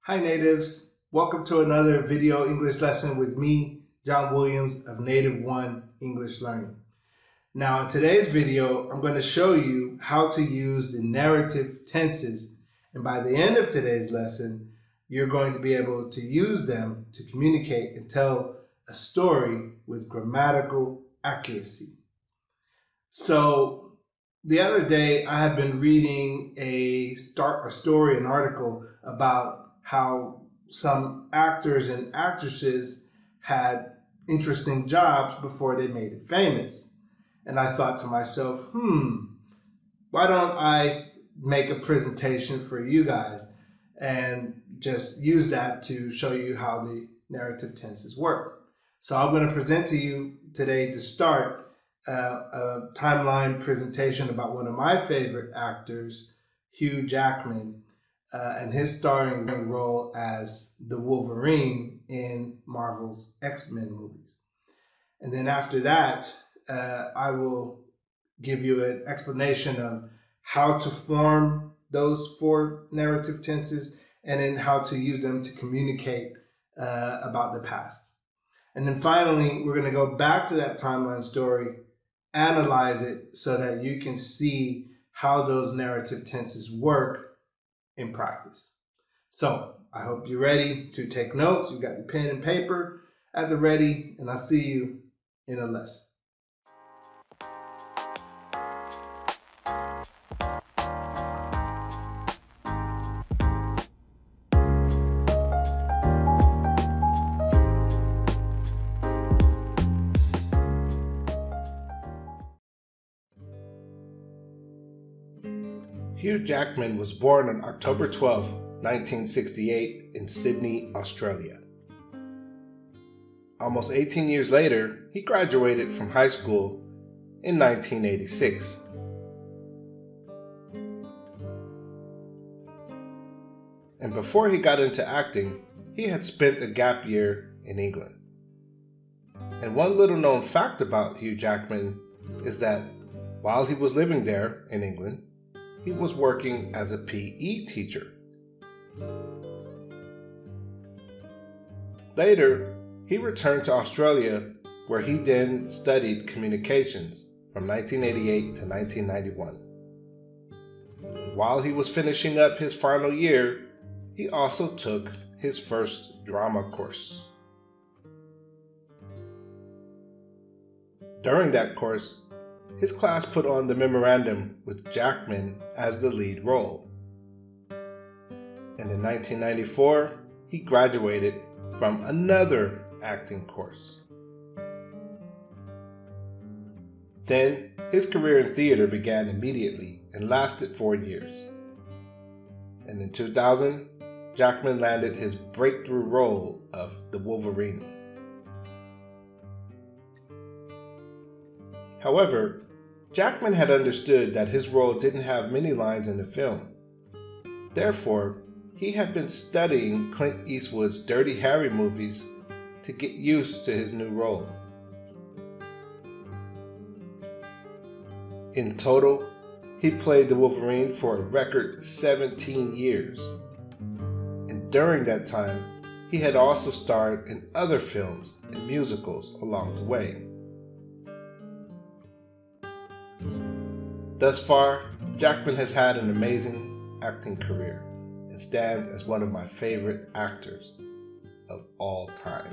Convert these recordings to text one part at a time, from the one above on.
Hi natives, welcome to another video English lesson with me, John Williams of Native One English Learning. Now in today's video, I'm going to show you how to use the narrative tenses, and by the end of today's lesson, you're going to be able to use them to communicate and tell a story with grammatical accuracy. So the other day, I have been reading an article about how some actors and actresses had interesting jobs before they made it famous. And I thought to myself, why don't I make a presentation for you guys and just use that to show you how the narrative tenses work. So I'm going to present to you today to start a timeline presentation about one of my favorite actors, Hugh Jackman, and his starring role as the Wolverine in Marvel's X-Men movies. And then after that, I will give you an explanation of how to form those four narrative tenses and then how to use them to communicate about the past. And then finally, we're going to go back to that timeline story, analyze it so that you can see how those narrative tenses work in practice. So I hope you're ready to take notes. You've got your pen and paper at the ready, and I'll see you in a lesson. Hugh Jackman was born on October 12, 1968 in Sydney, Australia. Almost 18 years later, he graduated from high school in 1986. And before he got into acting, he had spent a gap year in England. And one little known fact about Hugh Jackman is that while he was living there in England, he was working as a PE teacher. Later, he returned to Australia, where he then studied communications from 1988 to 1991. And while he was finishing up his final year, he also took his first drama course. During that course, his class put on the memorandum with Jackman as the lead role. And in 1994, he graduated from another acting course. Then, his career in theater began immediately and lasted 4 years. And in 2000, Jackman landed his breakthrough role of the Wolverine. However, Jackman had understood that his role didn't have many lines in the film. Therefore, he had been studying Clint Eastwood's Dirty Harry movies to get used to his new role. In total, he played the Wolverine for a record 17 years. And during that time, he had also starred in other films and musicals along the way. Thus far, Jackman has had an amazing acting career and stands as one of my favorite actors of all time.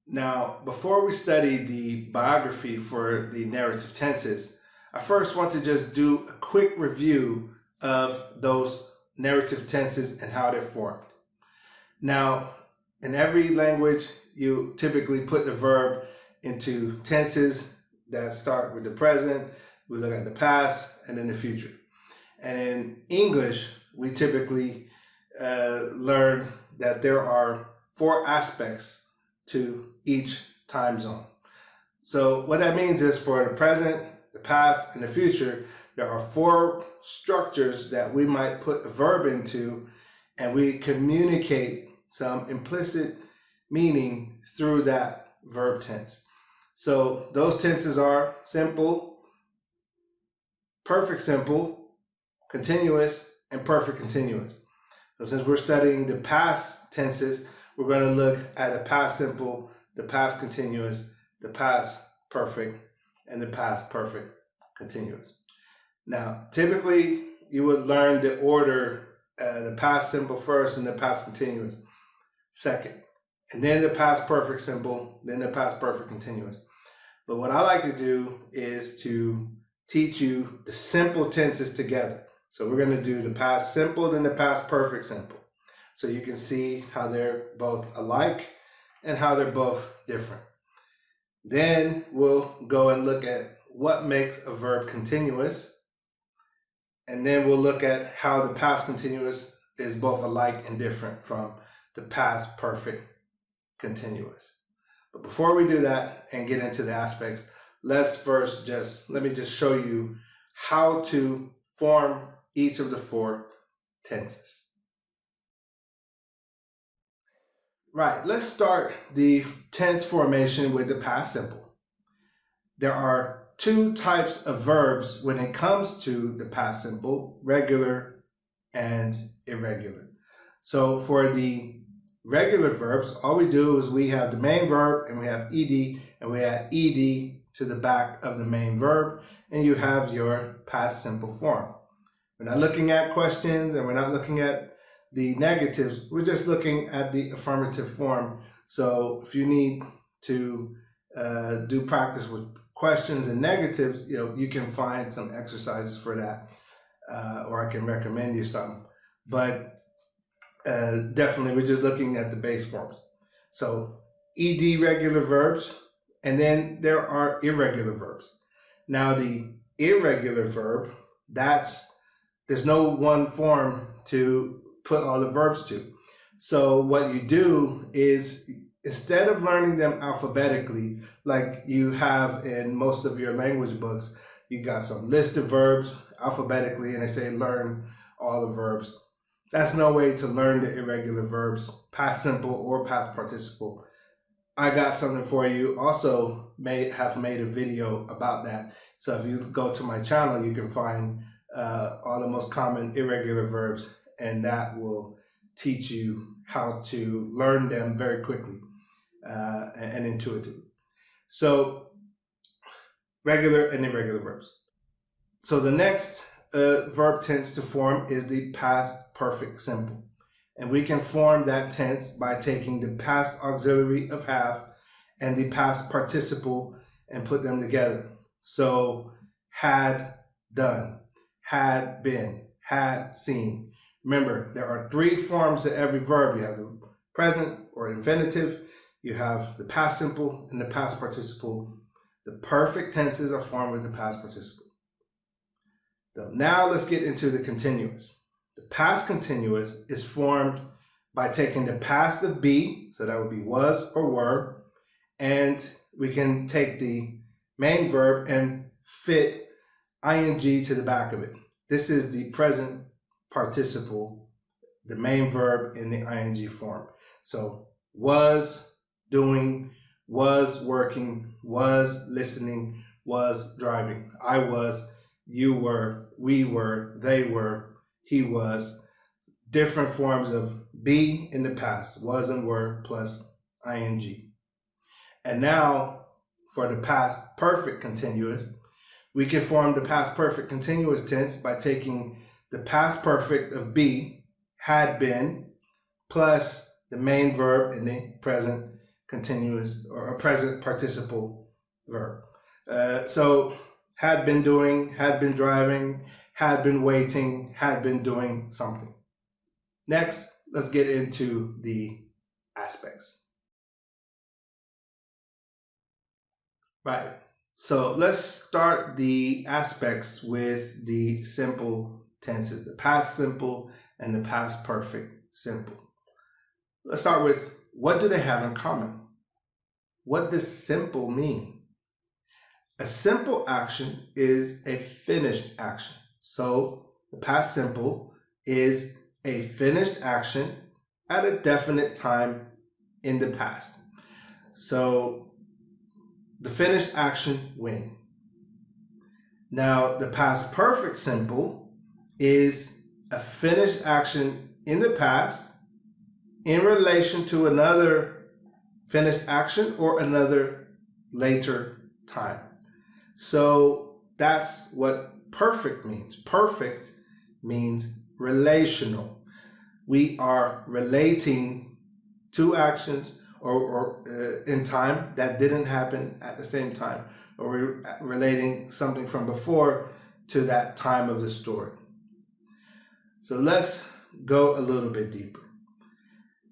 Now, before we study the biography for the narrative tenses, I first want to just do a quick review of those narrative tenses and how they're formed. Now, in every language, you typically put the verb into tenses that start with the present, we look at the past, and then the future. And in English, we typically learn that there are 4 aspects to each time zone. So what that means is for the present, the past, and the future, there are 4 structures that we might put a verb into, and we communicate some implicit meaning through that verb tense. So those tenses are simple, perfect simple, continuous, and perfect continuous. So since we're studying the past tenses, we're going to look at the past simple, the past continuous, the past perfect, and the past perfect continuous. Now, typically, you would learn the order, the past simple first and the past continuous second, and then the past perfect simple, then the past perfect continuous. But what I like to do is to teach you the simple tenses together. So we're going to do the past simple, then the past perfect simple. So you can see how they're both alike and how they're both different. Then we'll go and look at what makes a verb continuous. And then we'll look at how the past continuous is both alike and different from the past perfect continuous. But before we do that and get into the aspects, let me just show you how to form each of the four tenses. Right, let's start the tense formation with the past simple. There are two types of verbs when it comes to the past simple: regular and irregular. So for the regular verbs, all we do is we have the main verb and we have ed, and we add ed to the back of the main verb, and you have your past simple form. We're not looking at questions and we're not looking at the negatives. We're just looking at the affirmative form. So if you need to do practice with questions and negatives, you can find some exercises for that, or I can recommend you some. But definitely, we're just looking at the base forms. So ed regular verbs, and then there are irregular verbs. Now the irregular verb, there's no one form to put all the verbs to. So what you do is, instead of learning them alphabetically, like you have in most of your language books, you got some list of verbs alphabetically, and they say learn all the verbs. That's no way to learn the irregular verbs, past simple or past participle. I got something for you. Also have made a video about that. So if you go to my channel, you can find all the most common irregular verbs, and that will teach you how to learn them very quickly and intuitively. So regular and irregular verbs. So the next verb tense to form is the past perfect simple. And we can form that tense by taking the past auxiliary of have and the past participle and put them together. So had done, had been, had seen. Remember, there are three forms to every verb. You have the present or infinitive, you have the past simple, and the past participle. The perfect tenses are formed with the past participle. So now let's get into the continuous. The past continuous is formed by taking the past of be, so that would be was or were, and we can take the main verb and fit ing to the back of it. This is the present participle, the main verb in the ing form. So was doing, was working, was listening, was driving. I was, you were, we were, they were, he was. Different forms of be in the past, was and were plus ing. And now for the past perfect continuous, we can form the past perfect continuous tense by taking the past perfect of be, had been, plus the main verb in the present continuous or present participle verb. So had been doing, had been driving, had been waiting, had been doing something. Next, let's get into the aspects. Right, so let's start the aspects with the simple tenses, the past simple and the past perfect simple. Let's start with, what do they have in common? What does simple mean? A simple action is a finished action. So the past simple is a finished action at a definite time in the past. So the finished action when. Now, the past perfect simple is a finished action in the past in relation to another finished action or another later time. So that's what perfect means. Perfect means relational. We are relating two actions or in time that didn't happen at the same time, or we're relating something from before to that time of the story. So let's go a little bit deeper.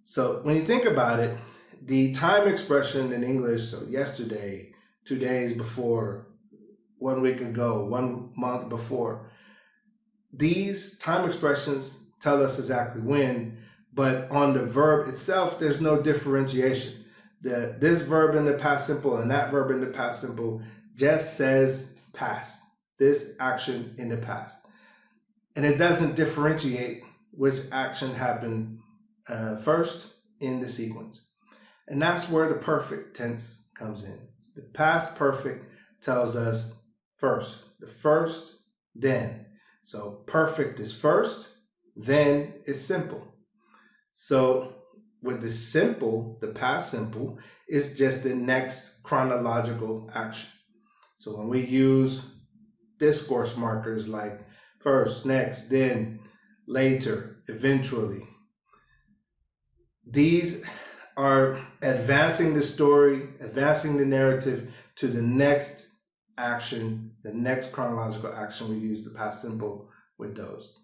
So when you think about it, the time expression in English, so yesterday, 2 days before, 1 week ago, 1 month before, these time expressions tell us exactly when, but on the verb itself, there's no differentiation. This verb in the past simple and that verb in the past simple just says past, this action in the past. And it doesn't differentiate which action happened first in the sequence. And that's where the perfect tense comes in. The past perfect tells us first, the first, then. So perfect is first, then is simple. So with the simple, the past simple is just the next chronological action. So when we use discourse markers like first, next, then, later, eventually, these are advancing the story, advancing the narrative to the next action, the next chronological action. We use the past simple with those.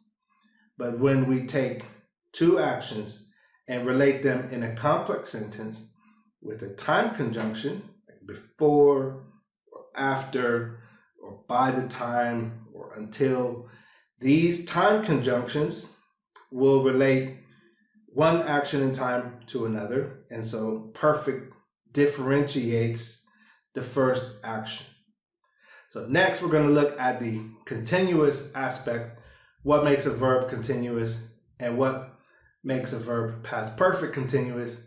But when we take two actions and relate them in a complex sentence with a time conjunction, like before or after or by the time or until, these time conjunctions will relate one action in time to another, and so perfect differentiates the first action. So next we're going to look at the continuous aspect, what makes a verb continuous and what makes a verb past perfect continuous.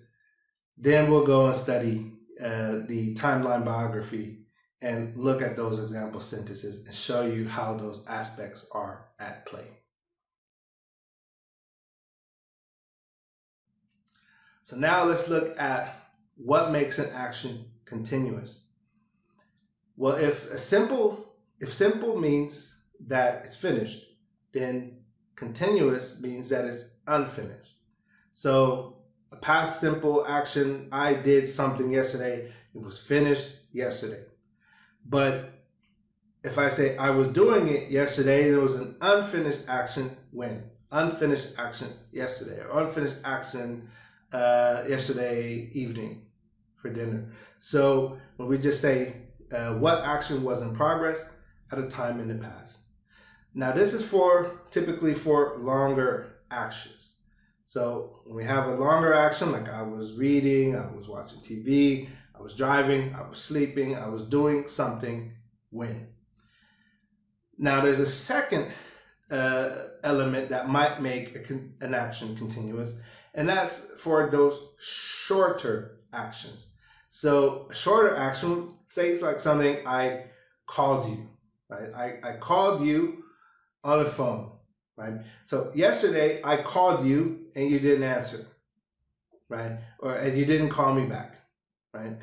Then we'll go and study the timeline biography and look at those example sentences and show you how those aspects are at play. So now let's look at what makes an action continuous. Well, if simple means that it's finished, then continuous means that it's unfinished. So a past simple action, I did something yesterday, it was finished yesterday. But if I say I was doing it yesterday, there was an unfinished action when? Unfinished action yesterday, or unfinished action yesterday evening for dinner. So when we just say what action was in progress at a time in the past. Now this is typically for longer actions. So when we have a longer action, like I was reading, I was watching TV, I was driving, I was sleeping, I was doing something when. Now there's a second element that might make an action continuous, and that's for those shorter actions. So a shorter action, say it's like something I called you, right? I called you on the phone, right? So yesterday I called you and you didn't answer, right? And you didn't call me back, right?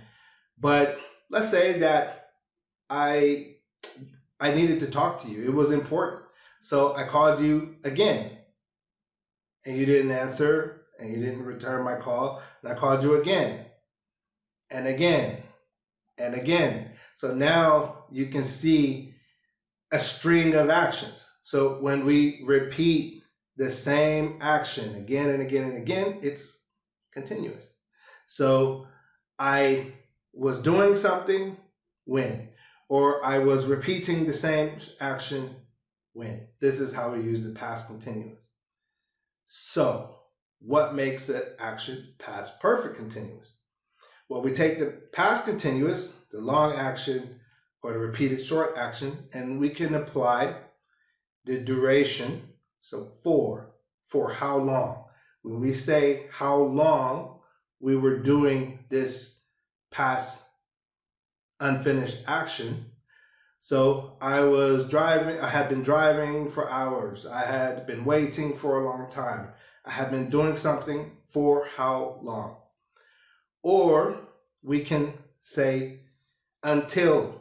But let's say that I needed to talk to you. It was important. So I called you again and you didn't answer and you didn't return my call. And I called you again and again and again. So now you can see a string of actions. So when we repeat the same action again and again and again, it's continuous. So I was doing something when, or I was repeating the same action when. This is how we use the past continuous. So what makes an action past perfect continuous? Well, we take the past continuous, the long action, or the repeated short action, and we can apply the duration. So for how long. When we say how long we were doing this past unfinished action. So I had been driving for hours. I had been waiting for a long time. I had been doing something for how long? Or we can say until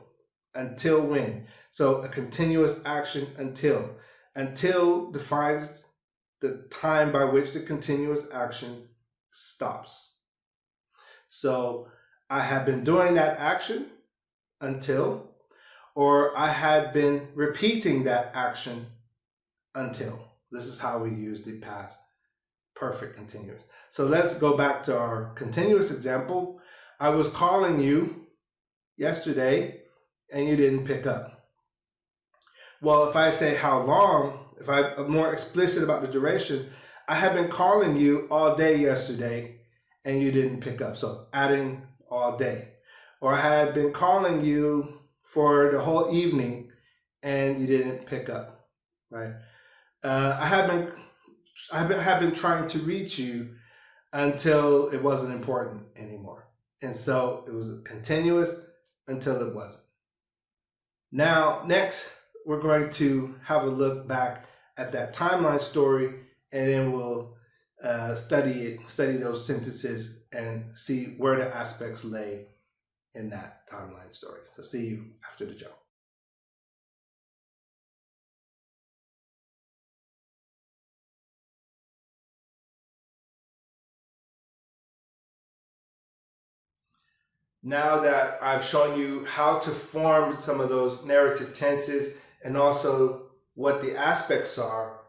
when. So a continuous action until. Until defines the time by which the continuous action stops. So I have been doing that action until, or I had been repeating that action until. This is how we use the past perfect continuous. So let's go back to our continuous example. I was calling you yesterday and you didn't pick up. Well, if I say how long, if I'm more explicit about the duration, I have been calling you all day yesterday and you didn't pick up. So adding all day. Or I had been calling you for the whole evening and you didn't pick up, right? I have been trying to reach you until it wasn't important anymore. And so it was continuous until it wasn't. Now, next, we're going to have a look back at that timeline story, and then we'll study those sentences and see where the aspects lay in that timeline story. So see you after the jump. Now that I've shown you how to form some of those narrative tenses and also what the aspects are,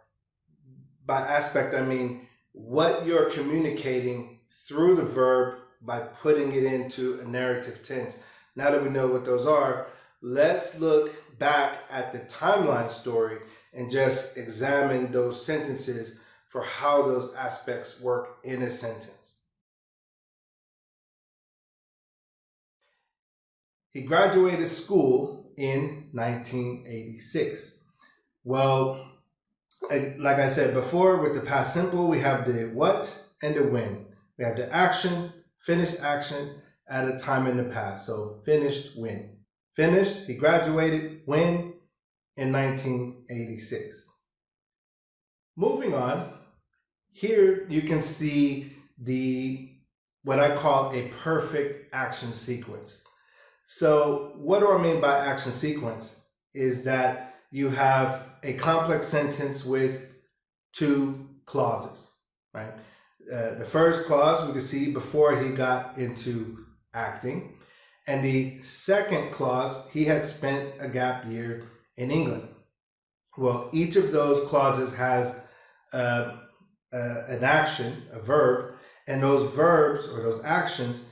by aspect I mean what you're communicating through the verb by putting it into a narrative tense. Now that we know what those are, let's look back at the timeline story and just examine those sentences for how those aspects work in a sentence. He graduated school in 1986. Well, like I said before, with the past simple, we have the what and the when. We have the action, finished action at a time in the past. So finished when. Finished, he graduated when? In 1986. Moving on, here you can see what I call a perfect action sequence. So what do I mean by action sequence? Is that you have a complex sentence with two clauses, right? The first clause we can see before he got into acting. And the second clause, he had spent a gap year in England. Well, each of those clauses has an action, a verb, and those verbs or those actions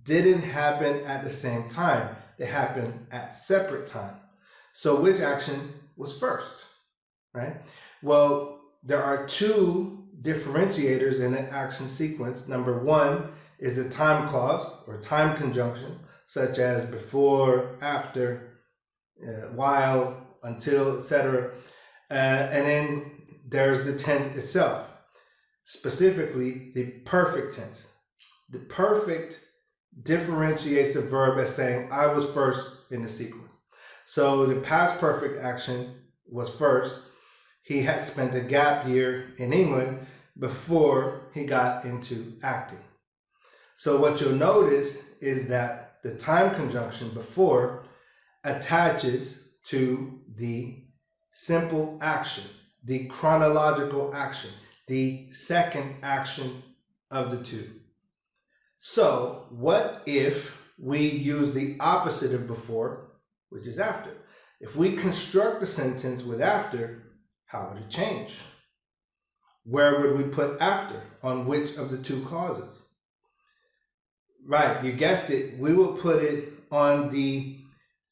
didn't happen at the same time. They happened at separate time. So which action was first, right? Well, there are two differentiators in an action sequence. Number one is a time clause or time conjunction, such as before, after, while, until, etc. And then there's the tense itself, specifically the perfect tense. The perfect differentiates the verb as saying I was first in the sequence. So the past perfect action was first. He had spent a gap year in England before he got into acting. So what you'll notice is that the time conjunction before attaches to the simple action, the chronological action, the second action of the two. So what if we use the opposite of before, which is after? If we construct the sentence with after, how would it change? Where would we put after? On which of the two clauses? Right, you guessed it. We will put it on the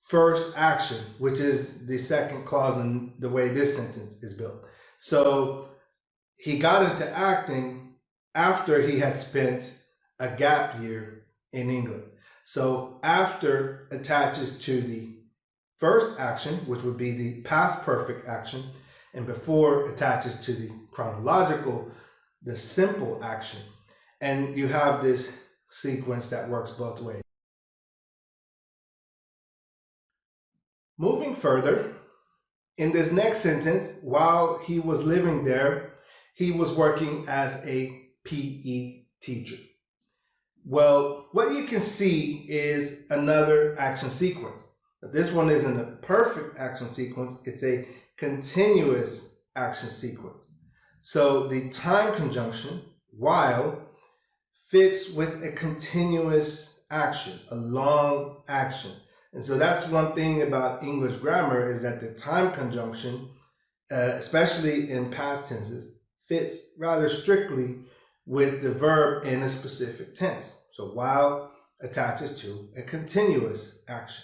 first action, which is the second clause in the way this sentence is built. So he got into acting after he had spent a gap year in England. So after attaches to the first action, which would be the past perfect action, and before attaches to the chronological, the simple action. And you have this sequence that works both ways. Moving further, in this next sentence, while he was living there, he was working as a PE teacher. Well, what you can see is another action sequence. But this one isn't a perfect action sequence, it's a continuous action sequence. So the time conjunction, while, fits with a continuous action, a long action. And so that's one thing about English grammar, is that the time conjunction, especially in past tenses, fits rather strictly with the verb in a specific tense. So while attaches to a continuous action.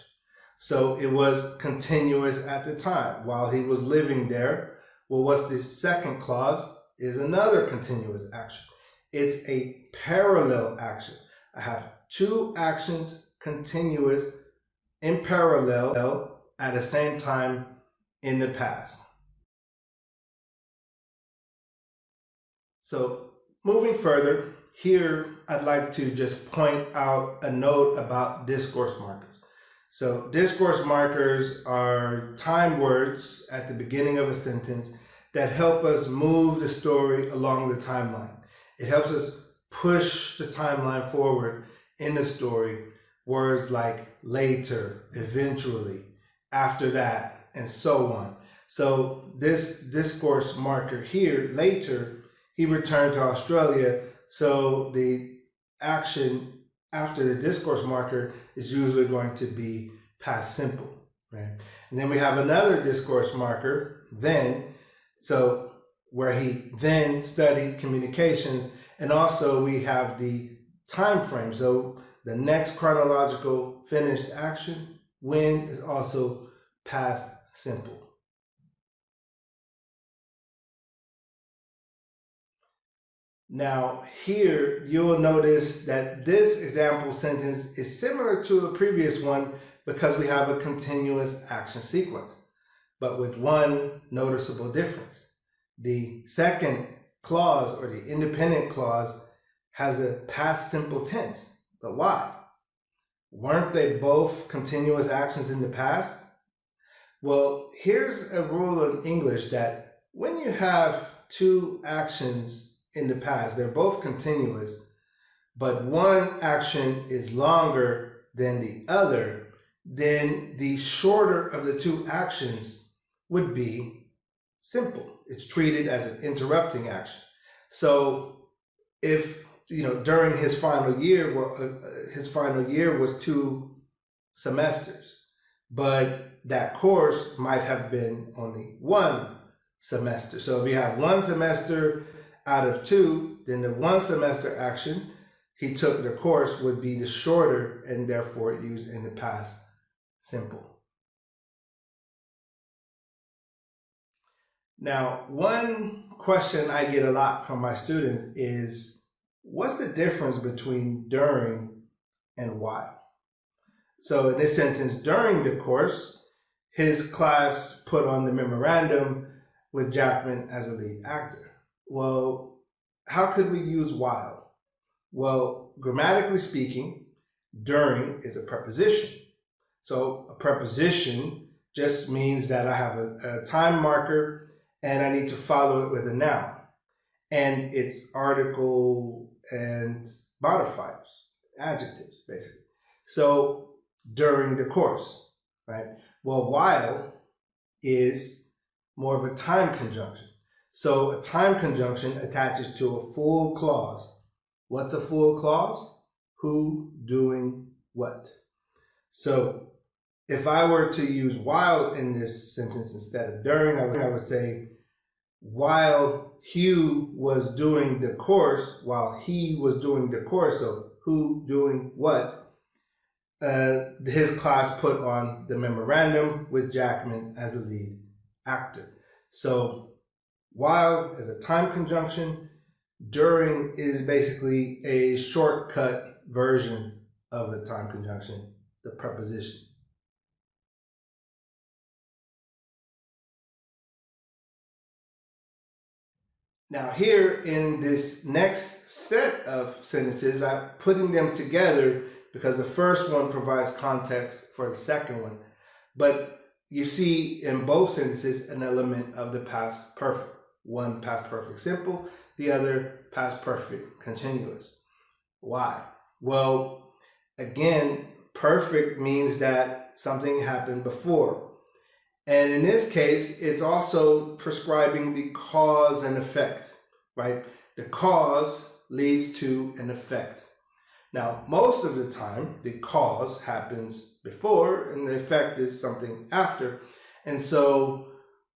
So it was continuous at the time while he was living there. Well, what's the second clause? Is another continuous action. It's a parallel action. I have two actions continuous in parallel at the same time in the past. So moving further, here I'd like to just point out a note about discourse markers. So discourse markers are time words at the beginning of a sentence that help us move the story along the timeline. It helps us push the timeline forward in the story. Words like later, eventually, after that, and so on. So this discourse marker here, later, he returned to Australia. So the action after the discourse marker is usually going to be past simple, right? And then we have another discourse marker, then, so where he then studied communications, and also we have the time frame. So the next chronological finished action, when, is also past simple. Now here you'll notice that this example sentence is similar to a previous one because we have a continuous action sequence, but with one noticeable difference. The second clause, or the independent clause, has a past simple tense. But why? Weren't they both continuous actions in the past? Well, here's a rule in English that when you have two actions in the past, they're both continuous, but one action is longer than the other, then the shorter of the two actions would be simple. It's treated as an interrupting action. So if, during his final year was 2 semesters, but that course might have been only 1 semester. So if you have 1 semester out of 2, then the 1 semester action he took the course would be the shorter, and therefore used in the past simple. Now, one question I get a lot from my students is, what's the difference between during and while? So in this sentence, during the course, his class put on the memorandum with Jackman as a lead actor. Well, how could we use while? Well, grammatically speaking, during is a preposition. So a preposition just means that I have a time marker and I need to follow it with a noun. And it's article and modifiers, adjectives, basically. So during the course, right? Well, while is more of a time conjunction. So a time conjunction attaches to a full clause. What's a full clause? Who, doing, what. So if I were to use while in this sentence instead of during, I would say, while Hugh was doing the course, while he was doing the course, so who, doing, what, his class put on the memorandum with Jackman as the lead actor. So while is a time conjunction, during is basically a shortcut version of the time conjunction, the preposition. Now here in this next set of sentences, I'm putting them together because the first one provides context for the second one. But you see in both sentences an element of the past perfect. One past perfect simple, the other past perfect continuous. Why? Well, again, perfect means that something happened before. And in this case, it's also prescribing the cause and effect, right? The cause leads to an effect. Now, most of the time, the cause happens before and the effect is something after. And so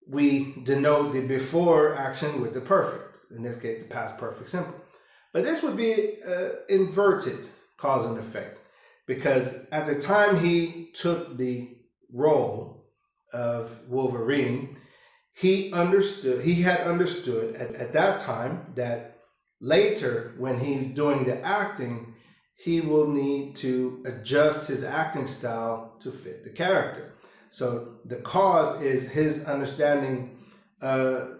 we denote the before action with the perfect, in this case, the past perfect simple. But this would be inverted cause and effect, because at the time he took the role of Wolverine, he had understood at that time that later when he's doing the acting, he will need to adjust his acting style to fit the character. So the cause is his understanding of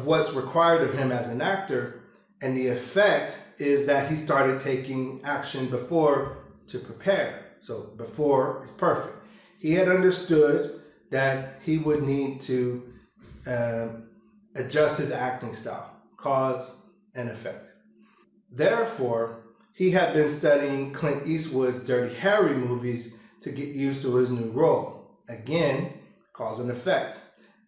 what's required of him as an actor, and the effect is that he started taking action before to prepare. So before is perfect. He had understood that he would need to adjust his acting style, cause and effect. Therefore, he had been studying Clint Eastwood's Dirty Harry movies to get used to his new role. Again, cause and effect.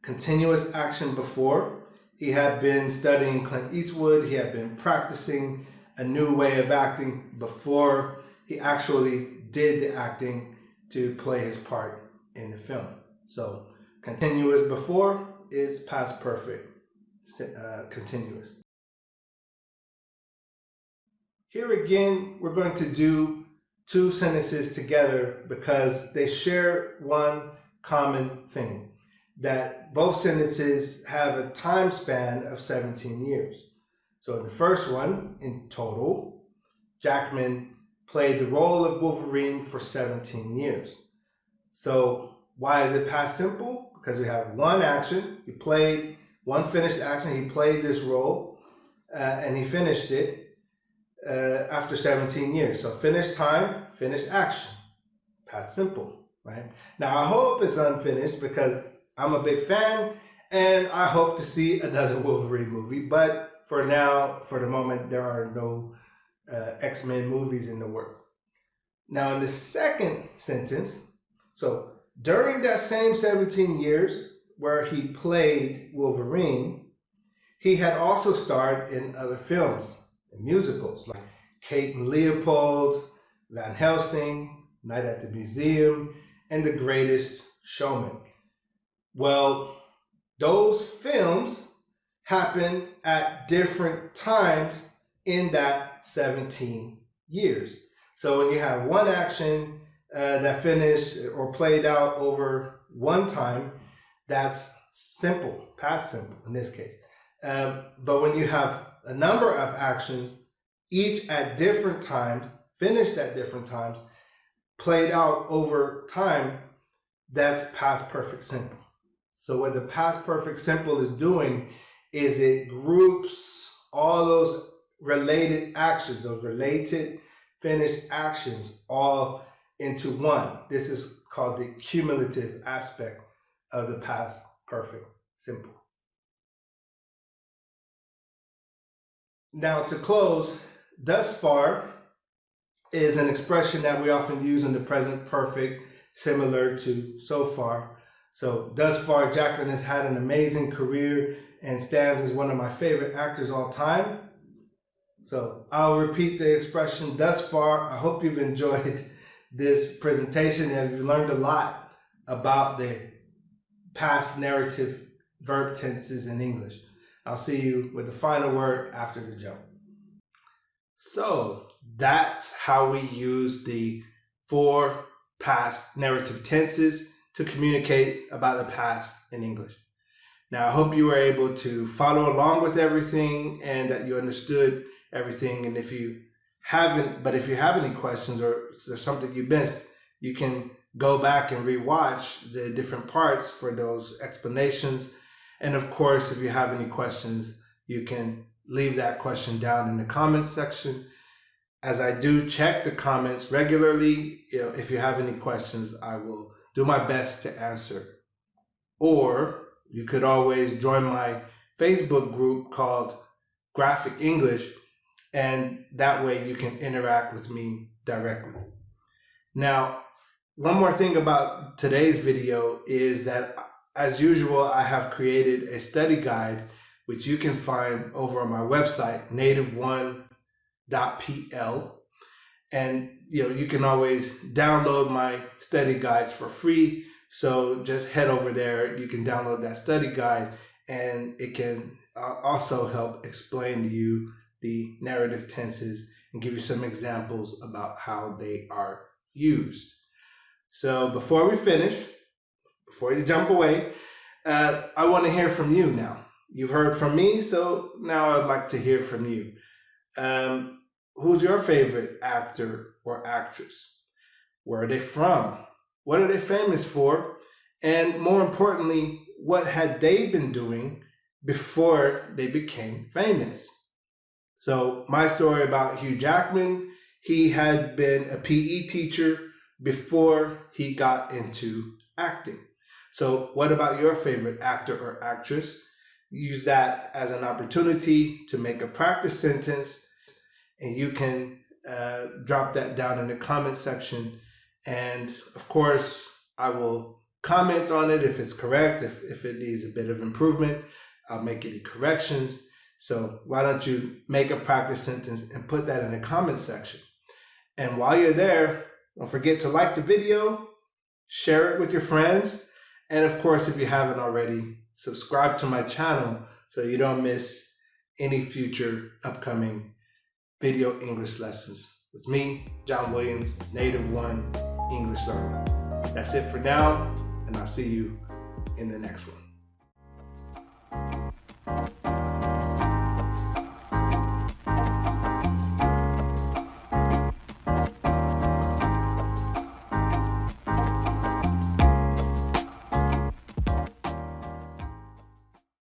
Continuous action before. He had been studying Clint Eastwood. He had been practicing a new way of acting before he actually did the acting to play his part in the film. So continuous before is past perfect continuous. Here again, we're going to do two sentences together because they share one common thing, that both sentences have a time span of 17 years. So in the first one, in total, Jackman played the role of Wolverine for 17 years. So why is it past simple? Because we have one action, he played one finished action, he played this role, and he finished it after 17 years. So finished time, finished action, past simple, right? Now I hope it's unfinished because I'm a big fan and I hope to see another Wolverine movie. But for now, for the moment, there are no X-Men movies in the works. Now in the second sentence, so during that same 17 years where he played Wolverine, he had also starred in other films and musicals like Kate and Leopold, Van Helsing, Night at the Museum, and The Greatest Showman. Well, those films happened at different times in that 17 years. So when you have one action that finished or played out over one time, that's simple, past simple in this case. But when you have a number of actions, each at different times, finished at different times, played out over time, that's past perfect simple. So what the past perfect simple is doing is it groups all those related actions, those related finished actions, all into one. This is called the cumulative aspect of the past perfect simple. Now to close, thus far is an expression that we often use in the present perfect, similar to so far. So thus far, Jackman has had an amazing career and stands as one of my favorite actors all time. So I'll repeat the expression thus far. I hope you've enjoyed this presentation and you've learned a lot about the past narrative verb tenses in English. I'll see you with the final word after the jump. So that's how we use the 4 past narrative tenses to communicate about the past in English. Now, I hope you were able to follow along with everything and that you understood everything. And if you have any questions or there's something you missed, you can go back and rewatch the different parts for those explanations. And of course, if you have any questions, you can leave that question down in the comment section. as I do check the comments regularly. If you have any questions, I will do my best to answer. Or you could always join my Facebook group called Graphic English, and that way you can interact with me directly. Now, one more thing about today's video is that, as usual, I have created a study guide which you can find over on my website, native1.pl. And you can always download my study guides for free. So just head over there. You can download that study guide, and it can also help explain to you the narrative tenses and give you some examples about how they are used. So before we finish, before you jump away, I want to hear from you now. You've heard from me, so now I'd like to hear from you. Who's your favorite actor or actress? Where are they from? What are they famous for? And more importantly, what had they been doing before they became famous? So my story about Hugh Jackman, he had been a PE teacher before he got into acting. So what about your favorite actor or actress? Use that as an opportunity to make a practice sentence, and you can drop that down in the comment section. And of course, I will comment on it if it's correct. If it needs a bit of improvement, I'll make any corrections. So why don't you make a practice sentence and put that in the comment section. And while you're there, don't forget to like the video, share it with your friends, and of course, if you haven't already, subscribe to my channel so you don't miss any future upcoming video English lessons with me, John Williams, Native One English Learner. That's it for now, and I'll see you in the next one.